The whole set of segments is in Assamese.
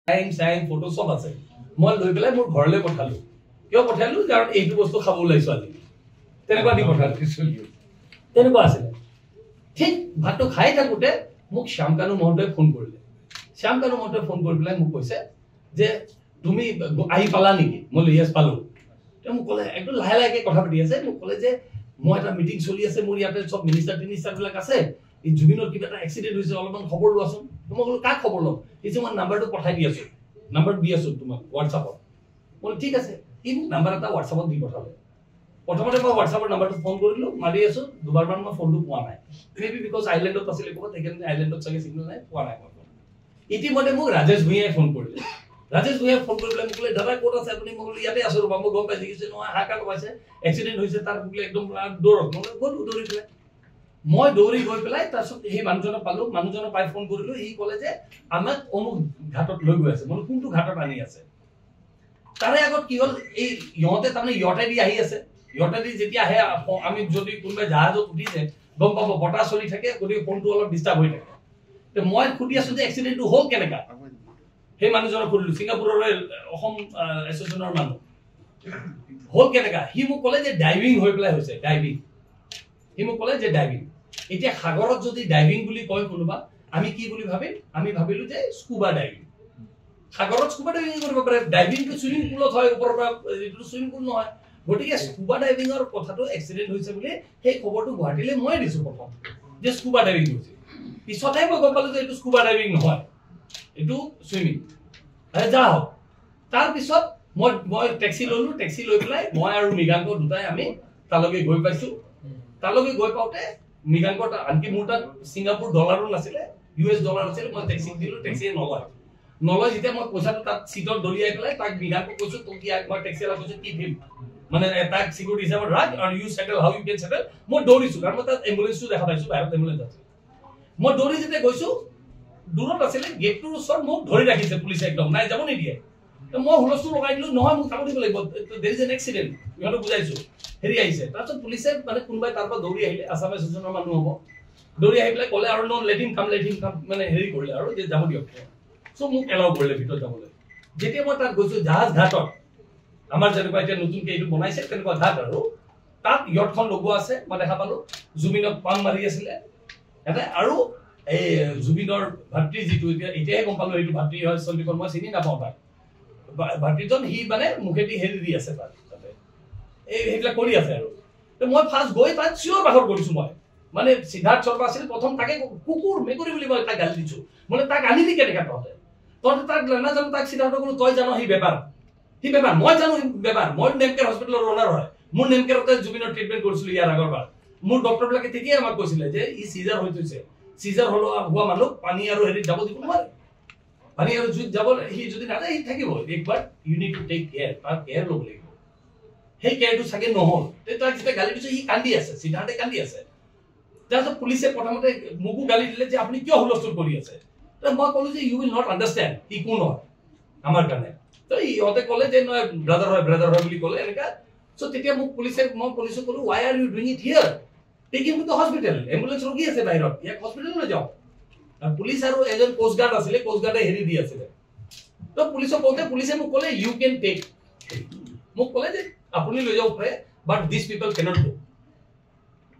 সাইন ফটো সব আছে মই লৈ পেলাই মোৰ ঘৰলৈ পঠালো কিয় পঠালো কাৰণ এইটো বস্তু খাব ওলাইছো আজি তেনেকুৱা দি পঠালো তেনেকুৱা আছিল ঠিক ভাতটো খাই থাকোতে মোক শ্যামকানু মহন্তই ফোন কৰিলে শ্যামকানু মহন্তই ফোন কৰি পেলাই মোক কৈছে যে তুমি আহি পালা নেকি মই ইয়েছ পালো তে মোক ক'লে একদম লাহে লাহে কথা পাতি আছে মোক ক'লে যে মই এটা মিটিং চলি আছে মোৰ ইয়াতে সব মিনিষ্টাৰ বিলাক আছে এই জুবিনৰ কিবা এটা এক্সিডেন্ট হৈছে অলপমান খবৰ লোৱাচোন মই ক'লো কাক খবৰ লম এই যে মই নাম্বাৰটো পঠাই দি আছো নাম্বাৰ দি আছো তোমাক হোৱাটছআপত মই ঠিক আছে ই নাম্বাৰ এটা হোৱাটছআপত দি পঠালে প্ৰথমতে মই হোৱাটছআপৰ নাম্বাৰটো ফোন কৰিলো মাৰি আছো দুবাৰমান মই ফোনটো পোৱা নাই মেবি বিকজ আইলেণ্ডত আছিলে ক'ত সেইকাৰণে আইলেণ্ডত চাগে সিগনেল নাই পোৱা নাই মই ইতিমধ্যে মোক ৰাজেশ ভূঞাই ফোন কৰিলে ৰাজেশ ভূঞাই ফোন কৰি পেলাই মোক ক'লে দাদা ক'ত আছে আপুনি মই ক'লো ইয়াতে আছো ৰ'বা মই গম পাইছো কি নহয় হাহাকাৰ পাইছে এক্সিডেণ্ট হৈছে তাৰ বোলে একদম দৌৰক মই গ'লো দৌৰি পেলাই মই দৌৰি গৈ পেলাই তাৰপিছত সেই মানুহজনক পালো মানুহজনক পাই ফোন কৰিলো ই ক'লে যে আমাক অমুক ঘাটত লৈ গৈ আছে মই কোনটো ঘাটত আনি আছে তাৰে আগত কি হ'ল এই ইহঁতে তাৰমানে ইহঁতেদি আহি আছে ইহঁতেদি যেতিয়া আহে আমি যদি কোনোবাই জাহাজত উঠিছে গম পাব বতাহ চলি থাকে গতিকে ফোনটো অলপ ডিষ্টাৰ্ব হৈ থাকে তে মই সুধি আছো যে এক্সিডেণ্টটো হ'ল কেনেকা সেই মানুহজনক সুধিলো ছিংগাপুৰৰ অসম এছ'চিয়েশ্যনৰ মানুহ হ'ল কেনেকা সি মোক ক'লে যে ডাইভিং হৈ পেলাই হৈছে ডাইভিং সি মোক ক'লে যে ডাইভিং এতিয়া সাগৰত যদি ডাইভিং বুলি কয় কোনোবা আমি কি বুলি ভাবিম আমি ভাবিলো যে স্কুবা ডাইভিং সাগৰত স্কুবা ডাইভিং কৰিব পাৰে ডাইভিংটো চুইমিং পুলত হয় ওপৰৰ পৰা এইটো চুইমিং পুল নহয় গতিকে স্কুবা ডাইভিঙৰ কথাটো এক্সিডেণ্ট হৈছে বুলি সেই খবৰটো গুৱাহাটীলৈ মই দিছো প্ৰথম যে স্কুবা ডাইভিং হৈছে পিছতহে মই গম পালো যে এইটো স্কুবা ডাইভিং নহয় এইটো চুইমিং যা হওক তাৰপিছত মই টেক্সি ললো টেক্সি লৈ পেলাই মই আৰু মৃগাংক দুটাই আমি তালৈকে গৈ পাইছো তালৈকে গৈ পাওঁতে মৃগাংক আনকি মোৰ তাত ছিংগাপুৰ ডলাৰো নাছিলে US ডলাৰ আছিলে মই টেক্সি দিলো টেক্সিয়ে নলয় যেতিয়া মই পইচাটো তাত চিটত দলিয়াই পেলাই তাক মৃগাংক কৈছো তোক মই টেক্সিৱালা কৈছো কি দিম মানে তাক চিকিউৰিটি হিচাপত ৰাখ আৰু ইউ সেটেল হাউ ইউ কেন সেটেল মই দৌৰিছো কাৰণ মই তাত এম্বুলেন্সটো দেখা পাইছো বাহিৰত এম্বুলেন্স আছে মই দৌৰি যেতিয়া গৈছো দূৰত আছিলে গেটটোৰ ওচৰত মোক ধৰি ৰাখিছে পুলিচে একদম নাই যাব নিদিয়ে মই হুলস্থুল লগাই দিলো নহয় মোক যাব দিব লাগিব দেৰ ইজ এন এক্সিডেণ্ট ইহঁতক বুজাইছো হেৰি আহিছে তাৰপিছত পুলিচে মানে কোনোবাই তাৰ পৰা দৌৰি আহিলে আছাম এছ'চিয়েশ্যনৰ মানুহ হ'ব দৌৰি আহি পেলাই ক'লে আৰু লেট হিম কাম মানে হেৰি কৰিলে আৰু যে যাব দিয়ক চ' মোক এলাউ কৰিলে ভিতৰত যাবলৈ যেতিয়া মই তাত গৈছো জাহাজ ঘাটত আমাৰ যেনেকুৱা এতিয়া নতুনকে এইটো বনাইছে তেনেকুৱা ঘাট আৰু তাত ইয়টখন লগোৱা আছে মই দেখা পালো জুবিনক পাম মাৰি আছিলে এটা আৰু এই জুবিনৰ ভাতৃ যিটো এতিয়াহে গম পালো এইটো ভাতৃ হয় চন্দিকৰ মই চিনি নাপাওঁ তাক ভাতৃজন সি মানে মুখেদি হেৰি দি আছে তাতে এইবিলাক কৰি আছে আৰু মই ফাৰ্ষ্ট গৈ তাত চিঞৰ বাখৰ কৰিছো মই মানে সিদ্ধাৰ্থ শৰ্মা আছিল প্ৰথম তাকে কুকুৰ মেকুৰী বুলি মই তাক গালি দিছো মানে তাক আনিলি কেনেকা তহঁতে তাক নাজানো তাক সিদ্ধাৰ্থ কলো তই জানো সি বেপাৰ মই জানো বেপাৰ মই নেমকেয়াৰ হস্পিটেলৰ অনাৰ হয় মোৰ নেমকেয়াৰতে জুবিনৰ ট্ৰিটমেণ্ট কৰিছিলো ইয়াৰ আগৰবাৰ মোৰ ডক্টৰবিলাকে তেতিয়াই আমাক কৈছিলে যে ই চিজাৰ হৈ থৈছে চিজাৰ হোৱা মানুহ পানী আৰু হেৰিত যাব দিব নোৱাৰে পানী আৰু জুইত যাব সি যদি নাযায় সি থাকিব একবাৰ you need to take care তাৰ কেয়াৰ ল'ব লাগিব সেই কেয়াৰটো চাগে নহ'ল তাক যেতিয়া গালি দিছে সি কান্দি আছে সিদ্ধাৰ্থে কান্দি আছে তাৰপিছত পুলিচে প্ৰথমতে মোকো গালি দিলে যে আপুনি কিয় হুলস্থুল কৰি আছে মই ক'লো যে ইউ উইল নট আণ্ডাৰষ্টেণ্ড ই কোন হয় আমাৰ কাৰণে তো ইহঁতে ক'লে যে নহয় ব্ৰাদাৰ হয় বুলি ক'লে এনেকা চ' তেতিয়া মোক মই পুলিচক ক'লো why are you doing it here take him to the hospital ambulance ৰখি আছে বাহিৰত ইয়াক হস্পিটেললৈ যাওঁ আৰু পুলিচ আৰু এজন কোষ্ট গাৰ্ড আছিলে কোষ্ট গাৰ্ডে হেৰি দি আছিলে তো পুলিচক কওঁতে পুলিচে মোক ক'লে ইউ কেন টেক মোক ক'লে যে আপুনি লৈ যাব পাৰে বাট দিছ পিপল কেনট ডু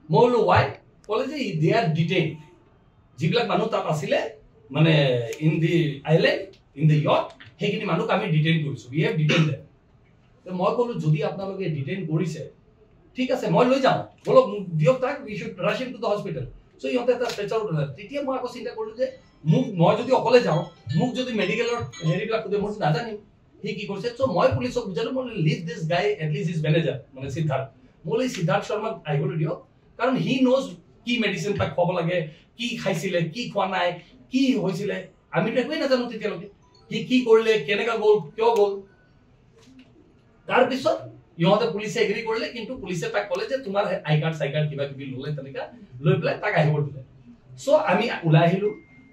মই বোলো ৱাই ক'লে যে দে আৰ ডিটেইনড যিবিলাক মানুহ তাত আছিলে মানে in the island in the yacht সেইখিনি মানুহক আমি ডিটেইন কৰিছো উই হেভ ডিটেইন দেম মই ক'লো যদি আপোনালোকে ডিটেইন কৰিছে ঠিক আছে মই লৈ যাওঁ বলক দিয়ক তাক we should rush him to the hospital চ' ইহঁতে এটা ষ্ট্ৰেচাৰ উঠালে তেতিয়া মই আকৌ চিন্তা কৰিলো যে মই যদি অকলে যাওঁ মোক যদি মেডিকেলৰ হেৰিবিলাক সোধে মই নাজানিম সি কি কৰিছে চ' মই পুলিচক বুজালো মই লিভ দিছ গাই এটলিষ্ট ইজ মেনেজাৰ মানে সিদ্ধাৰ্থ মই সিদ্ধাৰ্থ শৰ্মাক আহিবলৈ দিয়ক কাৰণ হি ন'জ কি মেডিচিন তাক খুৱাব লাগে কি খাইছিলে কি খোৱা নাই কি হৈছিলে আমিতো একোৱেই নাজানো তেতিয়ালৈকে সি কি কৰিলে কেনেকা গ'ল কিয় গ'ল তাৰপিছত ইহঁতে পুলিচে এগ্ৰী কৰিলে কিন্তু পুলিচে তাক ক'লে যে তোমাৰ আই কাৰ্ড চাই কাৰ্ড কিবা কিবি ল'লে তেনেকা লৈ পেলাই তাক আহিব দিলে চ' আমি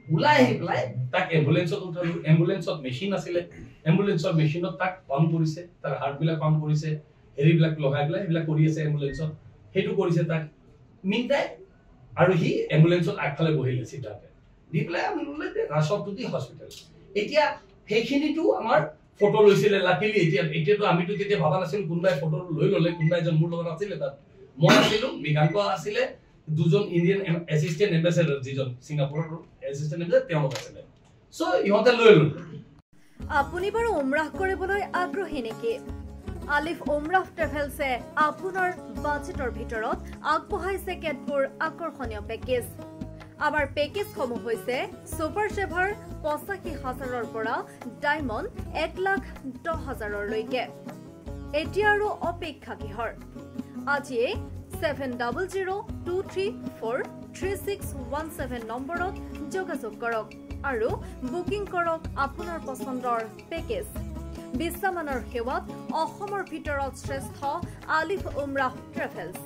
ওলাই আহি পেলাই তাক এম্বুলেন্সত উঠালো এম্বুলেন্সত মেচিন আছিলে এম্বুলেন্সৰ মেচিনত তাক পাম্প কৰিছে তাৰ হাৰ্টবিলাক পাম্প কৰিছে হেৰিবিলাক লগাই পেলাই সেইবিলাক কৰি আছে এম্বুলেন্সত সেইটো কৰিছে তাক মিনটাই আৰু সি এম্বুলেন্সত আগফালে বহিলে সিদ্ধাৰ্থে দি পেলাই আমি ল'লে ৰাছক টু দি হস্পিটেল এতিয়া সেইখিনিটো আমাৰ ফটো লৈছিলে লাকিলি এতিয়াতো আমিতো তেতিয়া ভাবা নাছিল কোনবাই ফটো লৈ ললে কোনবাই এজন মোৰ লগত আছিল তাত মই আছিলো মৃগাংক আছিলে দুজন ইণ্ডিয়ান এসিস্ট্যান্ট এম্বাসেডৰ যিজন সিঙ্গাপুৰৰ এসিস্ট্যান্ট এম্বাসেডৰ তেওঁ আছিলে সো ইহঁতে লৈ ললে আপুনি বাৰু উমৰাহ কৰিবলৈ আগ্ৰহী নেকি আলিফ উমৰাহ ট্ৰেভেলছে আপোনাৰ বাজেটৰ ভিতৰত আগবঢ়াইছে কেতবোৰ আকৰ্ষণীয় পেকেজ আমাৰ পেকেজসমূহ হৈছে সুপাৰ সেভাৰ ৮৫,০০০ৰ পৰা ডায়মণ্ড ১,১০,০০০ লৈকে এতিয়া আৰু অপেক্ষা কিহৰ আজিয়ে 7002343617 নম্বৰত যোগাযোগ কৰক আৰু বুকিং কৰক আপোনাৰ পছন্দৰ পেকেজ বিশ্বমানৰ সেৱাত অসমৰ ভিতৰত শ্ৰেষ্ঠ আলিফ উমৰাহ ট্ৰেভেলছ